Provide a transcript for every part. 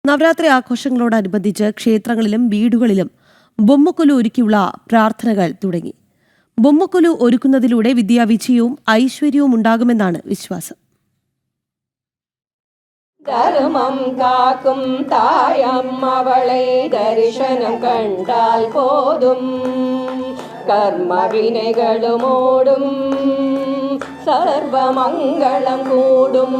നവരാത്രി ആഘോഷങ്ങളോടനുബന്ധിച്ച് ക്ഷേത്രങ്ങളിലും വീടുകളിലും ബൊമ്മക്കൊലു ഒരുക്കിയുള്ള പ്രാർത്ഥനകൾ തുടങ്ങി. ബൊമ്മക്കൊലു ഒരുക്കുന്നതിലൂടെ വിദ്യാവിജയവും ഐശ്വര്യവും ഉണ്ടാകുമെന്നാണ് വിശ്വാസം. ധർമ്മം കാക്കും തായമ്മവളെ ദർശനം കണ്ടാൽ പോതും, കർമ്മവിനകളുമോടും സർവമംഗളം കൂടും.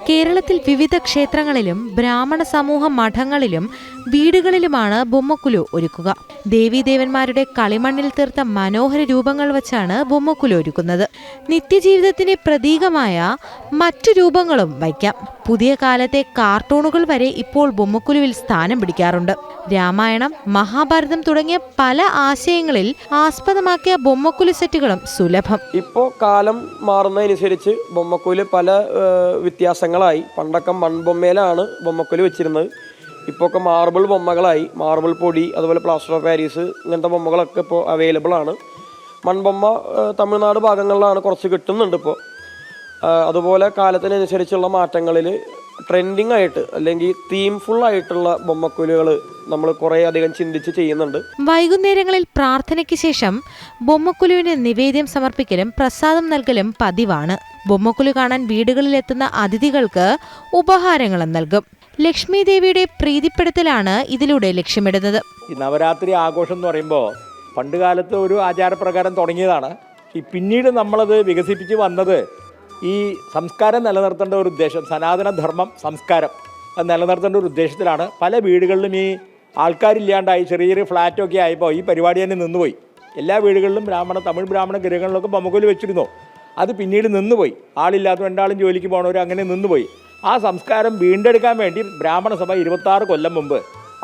കേരളത്തിൽ വിവിധ ക്ഷേത്രങ്ങളിലും ബ്രാഹ്മണ സമൂഹ മഠങ്ങളിലും വീടുകളിലുമാണ് ബൊമ്മക്കൊലു ഒരുക്കുക. ദേവീദേവന്മാരുടെ കളിമണ്ണിൽ തീർത്ത മനോഹര രൂപങ്ങൾ വച്ചാണ് ബൊമ്മക്കൊലു ഒരുക്കുന്നത്. നിത്യജീവിതത്തിന്റെ പ്രതീകമായ മറ്റു രൂപങ്ങളും വയ്ക്കാം. പുതിയ കാലത്തെ കാർട്ടൂണുകൾ വരെ ഇപ്പോൾ ബൊമ്മക്കൊലുവിൽ സ്ഥാനം പിടിക്കാറുണ്ട്. രാമായണം, മഹാഭാരതം തുടങ്ങിയ പല ആശയങ്ങളിൽ ആസ്പദമാക്കിയ ബൊമ്മക്കൊലു സെറ്റുകളും സുലഭം. ഇപ്പോൾ കാലം മാറുന്നതനുസരിച്ച് ബൊമ്മക്കൊലു പല വ്യത്യാസങ്ങളായി. പണ്ടൊക്കെ മൺബൊമ്മയിലാണ് ബൊമ്മക്കൊലു വെച്ചിരുന്നത്. ഇപ്പോൾ ഒക്കെ മാർബിൾ ബൊമ്മകളായി. മാർബിൾ പൊടി, അതുപോലെ പ്ലാസ്റ്റർ ഓഫ് പാരീസ്, ഇങ്ങനത്തെ ബൊമ്മകളൊക്കെ ഇപ്പോൾ അവൈലബിൾ ആണ്. മൺബൊമ്മ തമിഴ്നാട് ഭാഗങ്ങളിലാണ് കുറച്ച് കിട്ടുന്നുണ്ട് ഇപ്പോൾ. അതുപോലെ കാലത്തിനനുസരിച്ചുള്ള മാറ്റങ്ങളിൽ ട്രെൻഡിങ് ആയിട്ട് അല്ലെങ്കിൽ തീംഫുൾ ആയിട്ടുള്ള ബൊമ്മക്കൊലുകൾ നമ്മൾ കുറേ അധികം ചിന്തിച്ച് ചെയ്യുന്നുണ്ട്. വൈകുന്നേരങ്ങളിൽ പ്രാർത്ഥനയ്ക്ക് ശേഷം ബൊമ്മക്കൊലുവിന് നിവേദ്യം സമർപ്പിക്കലും പ്രസാദം നൽകലും പതിവാണ്. ബൊമ്മക്കൊലു കാണാൻ വീടുകളിലെത്തുന്ന അതിഥികൾക്ക് ഉപഹാരങ്ങളും നൽകും. ലക്ഷ്മി ദേവിയുടെ പ്രീതിപ്പെടുത്തലാണ് ഇതിലൂടെ ലക്ഷ്യമിടുന്നത്. ഈ നവരാത്രി ആഘോഷം എന്ന് പറയുമ്പോൾ പണ്ട് കാലത്ത് ഒരു ആചാരപ്രകാരം തുടങ്ങിയതാണ്. പിന്നീട് നമ്മളത് വികസിപ്പിച്ച് വന്നത് ഈ സംസ്കാരം നിലനിർത്തേണ്ട ഒരു ഉദ്ദേശം, സനാതനധർമ്മം സംസ്കാരം അത് നിലനിർത്തേണ്ട ഒരു ഉദ്ദേശത്തിലാണ്. പല വീടുകളിലും ഈ ആൾക്കാരില്ലാണ്ടായി ചെറിയ ചെറിയ ഫ്ലാറ്റൊക്കെ ആയപ്പോൾ ഈ പരിപാടി തന്നെ നിന്നുപോയി. എല്ലാ വീടുകളിലും തമിഴ് ബ്രാഹ്മണ ഗൃഹങ്ങളിലൊക്കെ ബൊമ്മക്കൊലു വെച്ചിരുന്നു. അത് പിന്നീട് നിന്നുപോയി. ആളില്ലാത്ത രണ്ടാളും ജോലിക്ക് പോകണവർ അങ്ങനെ നിന്നുപോയി. ആ സംസ്കാരം വീണ്ടെടുക്കാൻ വേണ്ടി ബ്രാഹ്മണ സഭ 26 കൊല്ലം മുമ്പ്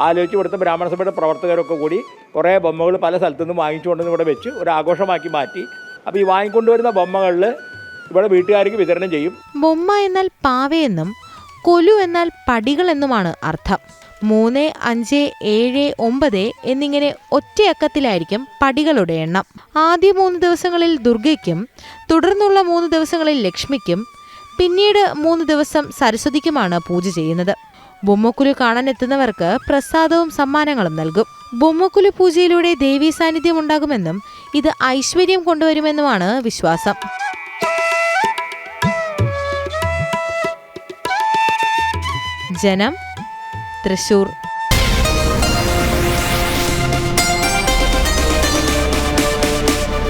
ആലോചിച്ച് കൊടുത്ത ബ്രാഹ്മണ സഭയുടെ പ്രവർത്തകരൊക്കെ കൂടി കുറേ ബൊമ്മകൾ പല സ്ഥലത്തുനിന്ന് വാങ്ങിച്ചുകൊണ്ടുവന്ന് ഇവിടെ വെച്ച് ഒരു ആഘോഷമാക്കി മാറ്റി. അപ്പോൾ ഈ വാങ്ങിക്കൊണ്ടുവരുന്ന ബൊമ്മകളിൽ ഇവിടെ വീട്ടുകാർക്ക് വിതരണം ചെയ്യും. ബൊമ്മ എന്നാൽ പാവയെന്നും കൊലു എന്നാൽ പടികൾ എന്നുമാണ് അർത്ഥം. 3, 5, 7, 9 എന്നിങ്ങനെ ഒറ്റയക്കത്തിലായിരിക്കും പടികളുടെ എണ്ണം. ആദ്യ 3 ദിവസങ്ങളിൽ ദുർഗയ്ക്കും, തുടർന്നുള്ള 3 ദിവസങ്ങളിൽ ലക്ഷ്മിക്കും, പിന്നീട് 3 ദിവസം സരസ്വതിക്കുമാണ് പൂജ ചെയ്യുന്നത്. ബൊമ്മക്കൊലു കാണാനെത്തുന്നവർക്ക് പ്രസാദവും സമ്മാനങ്ങളും നൽകും. ബൊമ്മക്കൊലു പൂജയിലൂടെ ദേവീ സാന്നിധ്യം ഉണ്ടാകുമെന്നും ഇത് ഐശ്വര്യം കൊണ്ടുവരുമെന്നുമാണ് വിശ്വാസം. ജനം, തൃശൂർ.